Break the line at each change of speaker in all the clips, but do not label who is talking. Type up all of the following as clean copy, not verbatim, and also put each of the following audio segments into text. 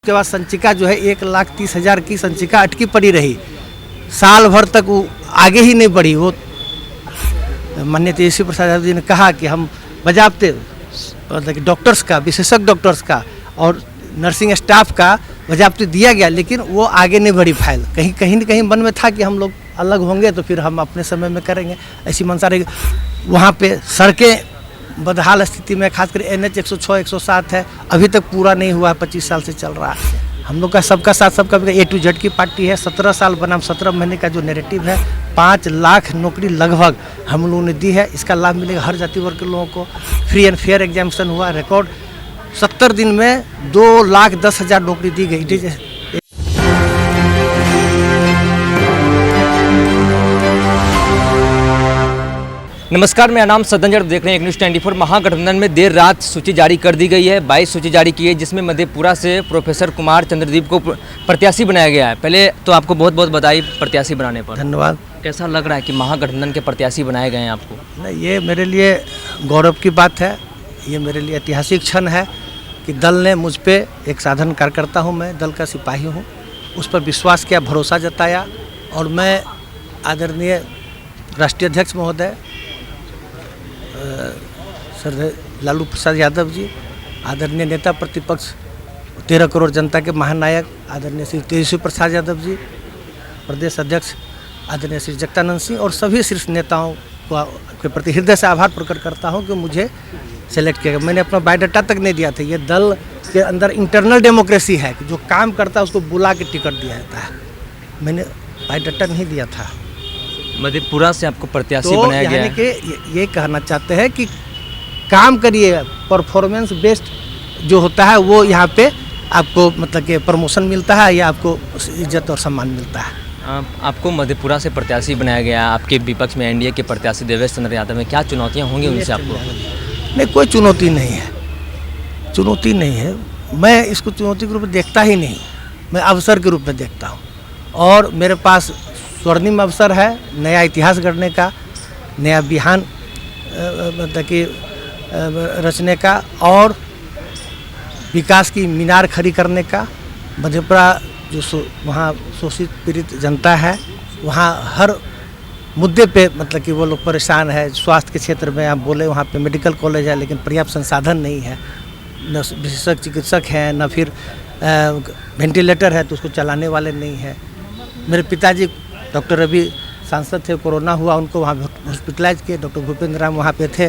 उसके बाद संचिका जो है 1,30,000 की संचिका अटकी पड़ी रही। साल भर तक वो आगे ही नहीं बढ़ी। वो माननीय तेजस्वी प्रसाद यादव जी ने कहा कि हम बजाबते डॉक्टर्स का, विशेषज्ञ डॉक्टर्स का और नर्सिंग स्टाफ का बजाबते दिया गया, लेकिन वो आगे नहीं बढ़ी फाइल। कहीं न कहीं मन में था कि हम लोग अलग होंगे तो फिर हम अपने समय में करेंगे, ऐसी मंशा रही। वहाँ पे सड़कें बदहाल स्थिति में, खासकर NH 106 107 है, अभी तक पूरा नहीं हुआ है, 25 साल से चल रहा है। हम लोग का सबका साथ सबका A to Z की पार्टी है। 17 साल बनाम 17 महीने का जो नैरेटिव है, 5 लाख नौकरी लगभग हम लोगों ने दी है। इसका लाभ मिलेगा हर जाति वर्ग के लोगों को। फ्री एंड फेयर एग्जामिनेशन हुआ, रिकॉर्ड 70 दिन में 2,10,000 नौकरी दी गई।
नमस्कार, मेरा नाम सदन देख रहे हैं एक न्यूज़ 24। महागठबंधन में देर रात सूची जारी कर दी गई है। 22 सूची जारी की है, जिसमें मधेपुरा से प्रोफेसर कुमार चंद्रदीप को प्रत्याशी बनाया गया है। पहले तो आपको बहुत बहुत बधाई प्रत्याशी बनाने पर।
धन्यवाद।
कैसा लग रहा है कि महागठबंधन के प्रत्याशी बनाए गए हैं आपको?
नहीं, ये मेरे लिए गौरव की बात है। ये मेरे लिए ऐतिहासिक क्षण है कि दल ने मुझ पर, एक साधारण कार्यकर्ता हूँ मैं, दल का सिपाही हूँ, उस पर विश्वास किया, भरोसा जताया। और मैं आदरणीय राष्ट्रीय अध्यक्ष महोदय सर लालू प्रसाद यादव जी, आदरणीय नेता प्रतिपक्ष 13 करोड़ जनता के महानायक आदरणीय श्री तेजस्वी प्रसाद यादव जी, प्रदेश अध्यक्ष आदरणीय श्री जगदानंद सिंह और सभी शीर्ष नेताओं के प्रति हृदय से आभार प्रकट करता हूं कि मुझे सेलेक्ट किया गया। मैंने अपना बायोडाटा तक नहीं दिया था। ये दल के अंदर इंटरनल डेमोक्रेसी है कि जो काम करता है उसको बुला के टिकट दिया जाता है। मैंने बायोडाटा नहीं दिया था।
मधेपुरा से आपको प्रत्याशी
तो
बनाया गया है।
कि ये कहना चाहते हैं कि काम करिए, परफॉर्मेंस बेस्ड जो होता है वो यहाँ पे आपको मतलब कि प्रमोशन मिलता है या आपको इज्जत और सम्मान मिलता है।
आपको मधेपुरा से प्रत्याशी बनाया गया। आपके विपक्ष में NDA के प्रत्याशी देवेश चंद्र यादव में क्या चुनौतियाँ होंगी उनसे आपको?
नहीं, कोई चुनौती नहीं है। चुनौती नहीं है। मैं इसको चुनौती के रूप में देखता ही नहीं, मैं अवसर के रूप में देखता हूँ। और मेरे पास स्वर्णिम अवसर है नया इतिहास गढ़ने का, नया बिहान मतलब कि रचने का और विकास की मीनार खड़ी करने का। मधेपुरा जो वहाँ शोषित पीड़ित जनता है, वहाँ हर मुद्दे पे मतलब कि वो लोग परेशान है। स्वास्थ्य के क्षेत्र में आप बोले, वहाँ पे मेडिकल कॉलेज है लेकिन पर्याप्त संसाधन नहीं है, न विशेषज्ञ चिकित्सक हैं, न फिर वेंटिलेटर है तो उसको चलाने वाले नहीं है। मेरे पिताजी डॉक्टर रवि सांसद थे, कोरोना हुआ, उनको वहाँ हॉस्पिटलाइज किए। डॉक्टर भूपेंद्र राम वहाँ पे थे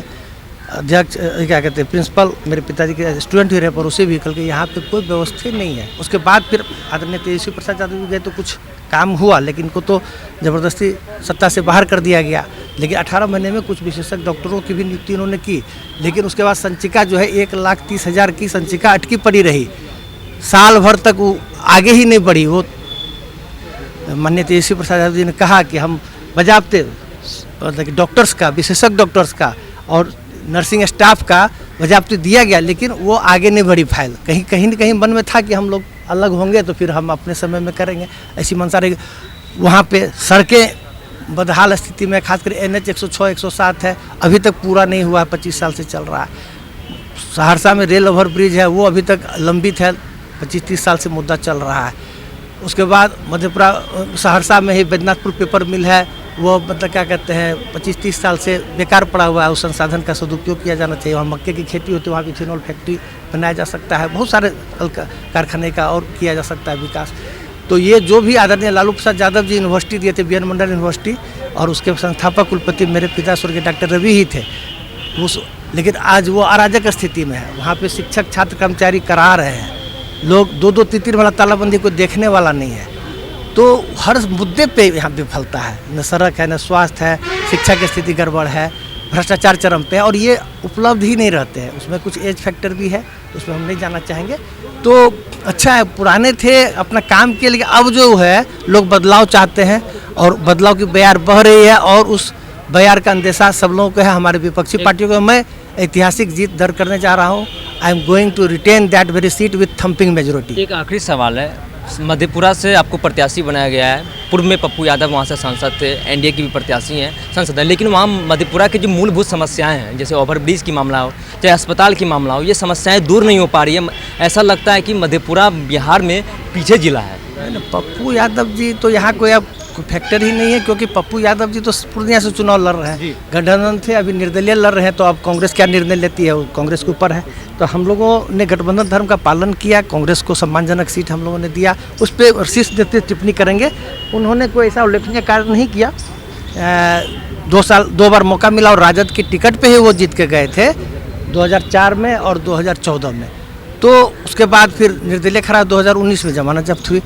अध्यक्ष, क्या कहते हैं, प्रिंसिपल मेरे पिताजी के स्टूडेंट ही रहे, पर उसे भी कल के यहाँ पे कोई व्यवस्था नहीं है। उसके बाद फिर आदरणीय तेजस्वी प्रसाद यादव गए तो कुछ काम हुआ, लेकिन इनको तो ज़बरदस्ती सत्ता से बाहर कर दिया गया। लेकिन 18 महीने में कुछ विशेषज्ञ डॉक्टरों की भी नियुक्ति उन्होंने की। लेकिन उसके बाद संचिका जो है 1,30,000 की संचिका अटकी पड़ी रही। साल भर तक वो आगे ही नहीं बढ़ी। वो माननीय तेजस्वी प्रसाद यादव जी ने कहा कि हम बजाबते डॉक्टर्स का, विशेषज्ञ डॉक्टर्स का और नर्सिंग स्टाफ का बजाबते दिया गया, लेकिन वो आगे नहीं बढ़ी फाइल। कहीं न कहीं मन में था कि हम लोग अलग होंगे तो फिर हम अपने समय में करेंगे, ऐसी मंशा रही। वहाँ पे सड़कें बदहाल स्थिति में, खासकर NH 106 107 है, अभी तक पूरा नहीं हुआ है, 25 साल से चल रहा है। सहरसा में रेल ओवर ब्रिज है, वो अभी तक लंबित है, 25-30 साल से मुद्दा चल रहा है। उसके बाद मधेपुरा सहरसा में ही बैजनाथपुर पेपर मिल है, वो मतलब क्या कहते हैं 25-30 साल से बेकार पड़ा हुआ है। उस संसाधन का सदुपयोग किया जाना चाहिए। वहाँ मक्के की खेती होती है, वहाँ इथेनॉल फैक्ट्री बनाया जा सकता है, बहुत सारे कारखाने का और किया जा सकता है विकास। तो ये जो भी आदरणीय लालू प्रसाद यादव जी यूनिवर्सिटी दिए थे, BN मंडल यूनिवर्सिटी, और उसके संस्थापक कुलपति मेरे पिता स्वर्गीय डॉक्टर रवि ही थे लेकिन आज वो अराजक स्थिति में है। वहाँ पर शिक्षक छात्र कर्मचारी करा रहे हैं, लोग 2-2 3-3 वाला तालाबंदी को देखने वाला नहीं है। तो हर मुद्दे पे यहाँ विफलता है, न सड़क है, न स्वास्थ्य है, शिक्षा की स्थिति गड़बड़ है, भ्रष्टाचार चरम पे है, और ये उपलब्ध ही नहीं रहते हैं। उसमें कुछ एज फैक्टर भी है, उसमें हम नहीं जाना चाहेंगे। तो अच्छा है, पुराने थे अपना काम के लिए, अब जो है लोग बदलाव चाहते हैं और बदलाव की बयार बह रही है, और उस बयार का अंदेशा सब लोगों को है, हमारे विपक्षी पार्टियों को। मैं ऐतिहासिक जीत दर्ज करने जा रहा हूँ। I am going to retain that very seat with thumping majority.
एक आखिरी सवाल है, मधेपुरा से आपको प्रत्याशी बनाया गया है, पूर्व में पप्पू यादव वहाँ से सांसद थे, एनडीए की भी प्रत्याशी हैं, सांसद हैं, लेकिन वहाँ मधेपुरा की जो मूलभूत समस्याएं हैं, जैसे ओवरब्रिज की मामला हो, चाहे अस्पताल की मामला हो, ये समस्याएं दूर नहीं हो पा रही है। ऐसा लगता है कि मधेपुरा बिहार में पीछे जिला है।
पप्पू यादव जी तो यहाँ कोई अब फैक्टर ही नहीं है, क्योंकि पप्पू यादव जी तो पूर्णिया से चुनाव लड़ रहे हैं, गठबंधन थे, अभी निर्दलीय लड़ रहे हैं, तो अब कांग्रेस क्या निर्णय लेती है वो कांग्रेस के ऊपर है। तो हम लोगों ने गठबंधन धर्म का पालन किया, कांग्रेस को सम्मानजनक सीट हम लोगों ने दिया, उस पर शीर्ष देते टिप्पणी करेंगे। उन्होंने कोई ऐसा उल्लेखनीय कार्य नहीं किया। 2 बार मौका मिला और राजद की टिकट पे ही वो जीत के गए थे 2004 में और 2014 में। तो उसके बाद फिर निर्दलीय खड़ा 2019 में जमानत जब्त हुई।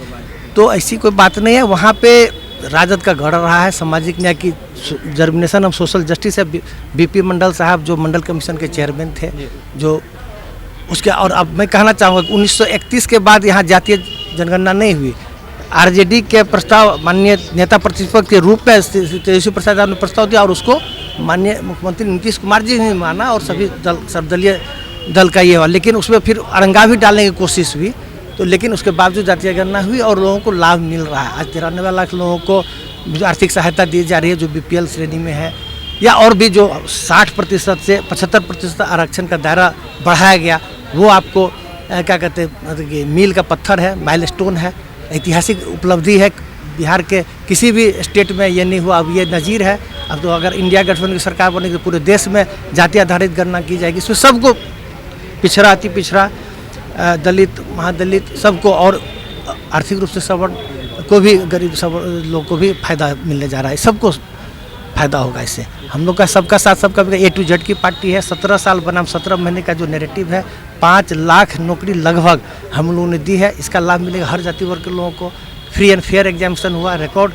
तो ऐसी कोई बात नहीं है, वहाँ पे राजद का गढ़ रहा है। सामाजिक न्याय की जर्मिनेशन ऑफ सोशल जस्टिस है। बीपी मंडल साहब जो मंडल कमीशन के चेयरमैन थे, जो उसके, और अब मैं कहना चाहूँगा 1931 के बाद यहाँ जातीय जनगणना नहीं हुई। आरजेडी के प्रस्ताव माननीय नेता प्रतिपक्ष के रूप में तेजस्वी प्रसाद यादव ने प्रस्ताव दिया और उसको माननीय मुख्यमंत्री नीतीश कुमार जी ने माना और सभी सर्वदलीय दल का ये हुआ, लेकिन उसमें फिर अरंगा भी डालने की कोशिश हुई। तो लेकिन उसके बावजूद जातीय गणना हुई और लोगों को लाभ मिल रहा है। आज 93 लाख लोगों को आर्थिक सहायता दी जा रही है जो बीपीएल श्रेणी में है, या और भी जो 60% से 75% आरक्षण का दायरा बढ़ाया गया, वो आपको क्या कहते हैं मील का पत्थर है, माइलस्टोन है, ऐतिहासिक उपलब्धि है। बिहार के किसी भी स्टेट में ये नहीं हुआ, अब ये नज़ीर है। अब तो अगर इंडिया गठबंधन की सरकार बनेगी तो पूरे देश में जाति आधारित गणना की जाएगी। इसमें सबको, पिछड़ा, अति पिछड़ा, दलित, महादलित, सबको, और आर्थिक रूप से सवर्ण को भी, गरीब लोग को भी फायदा मिलने जा रहा है। सबको फायदा होगा इससे। हम लोग का सबका साथ सबका A to Z की पार्टी है। 17 साल बनाम 17 महीने का जो नैरेटिव है, 5 लाख नौकरी लगभग हम लोगों ने दी है। इसका लाभ मिलेगा हर जाति वर्ग के लोगों को। फ्री एंड फेयर एग्जामिनेशन हुआ, रिकॉर्ड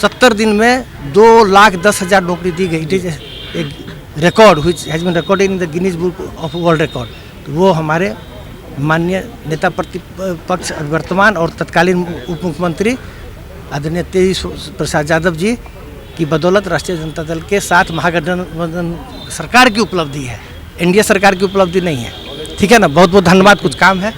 70 दिन में 2,10,000 नौकरी दी गई। इट इज एक record which has been recorded in the Guinness book of world record. तो वो हमारे माननीय नेता प्रतिपक्ष वर्तमान और तत्कालीन उप मुख्यमंत्री आदरणीय तेजस्वी प्रसाद यादव जी की बदौलत राष्ट्रीय जनता दल के साथ महागठबंधन सरकार की उपलब्धि है, एनडीए सरकार की उपलब्धि नहीं है। ठीक है ना, बहुत बहुत धन्यवाद। कुछ काम है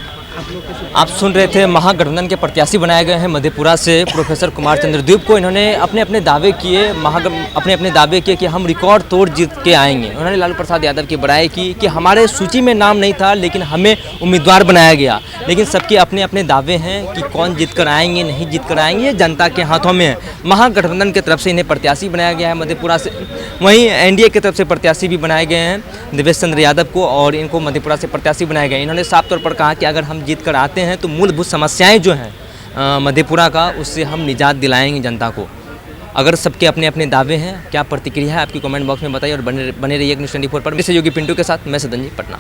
आप सुन रहे थे। महागठबंधन के प्रत्याशी बनाए गए हैं मधेपुरा से प्रोफेसर कुमार चंद्रदीप को। इन्होंने अपने अपने दावे किए, अपने दावे किए कि हम रिकॉर्ड तोड़ जीत के आएंगे। उन्होंने लालू प्रसाद यादव की बड़ाई की कि हमारे सूची में नाम नहीं था लेकिन हमें उम्मीदवार बनाया गया। लेकिन सबके अपने अपने दावे हैं कि कौन जीत कर आएंगे, नहीं जीत कर आएंगे, ये जनता के हाथों में है। महागठबंधन की तरफ से इन्हें प्रत्याशी बनाया गया है मधेपुरा से। वहीं एनडीए की तरफ से प्रत्याशी भी बनाए गए हैं देवेश चंद्र यादव को, और इनको मधेपुरा से प्रत्याशी बनाया गया। इन्होंने साफ तौर पर कहा कि अगर हम जीत कर आते हैं तो मूलभूत समस्याएं जो हैं मधेपुरा का, उससे हम निजात दिलाएंगे जनता को। अगर सबके अपने अपने दावे हैं, क्या प्रतिक्रिया है आपकी कमेंट बॉक्स में बताइए और बने रहिए न्यूज़ 24 पर। मैं सहयोगी पिंटू के साथ, मैं सदन जी, पटना।